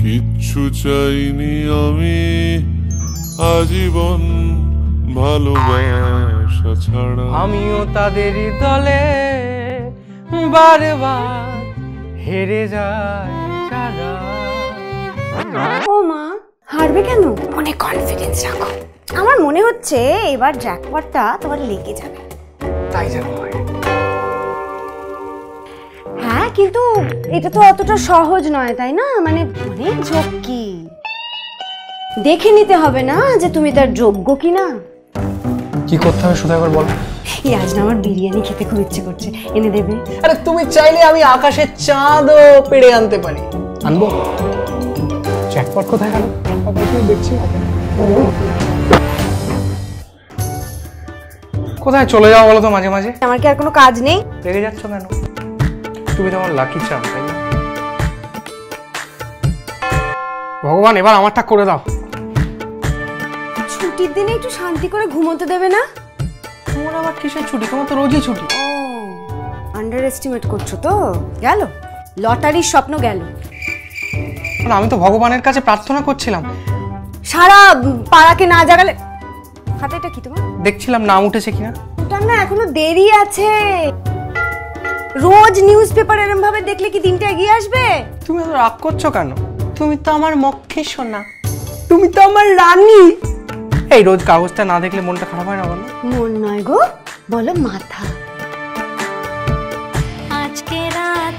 কিচ্ছু চাইনি আমি আজীবন ভালোবাসা ছাড়া। আমিও তাদেরই দলে বারবার হেরে যায় যারা। ও মা, হারবে কেন? মনে কনফিডেন্স রাখো। আমার মনে হচ্ছে এবার জ্যাকপটটা তোমার লেগে যাবে। তাই যেন হয়। হ্যাঁ, কিন্তু এটা তো অতটা সহজ নয়, তাই না? মানে অনেক ঝক্কি, দেখে নিতে হবে না যে তুমি তার যোগ্য কিনা। কি করতে হবে শুধু একবার বলো। এই আজ না আমার বিরিয়ানি খেতে খুব ইচ্ছে করছে, এনে দেবে? আরে তুমি চাইলে আমি আকাশের চাঁদও পেড়ে আনতে পারি। আনবো? জ্যাকপট কোথায় গেল? দেখছি কোথায় চলে যাও বলো তো মাঝে মাঝে? আমার কি আর কোনো কাজ নেই? রেগে যাচ্ছ কেন? তুমি তো আমার লাকি চাম, তাই না? ভগবান এবার আমারটা করে দাও। ছুটির দিনে একটু শান্তি করে ঘুমোতে দেবে না? তোমার আবার কিসের ছুটি? তোমার তো রোজই ছুটি। ও, আন্ডার এস্টিমেট করছো তো? গেল লটারির স্বপ্ন গেল। আমি তো ভগবানের কাছে প্রার্থনা করছিলাম, সারা পাড়াকে না জাগালে। হাতে এটা কি তোমার? দেখছিলাম নাম উঠেছে কিনা। ওটা না, এখনো দেরি আছে। রোজ নিউজ পেপার এরম ভাবে দেখলে কি দিনটা এগিয়ে আসবে? তুমি তো রাগ করছো কেন? তুমি তো আমার মক্ষী সোনা, তুমি তো আমার রানী। এই রোজ কাগজটা না দেখলে মনটা খারাপ হয় না বলো? মন নয় গো, বলো মাথা। আজকে রাত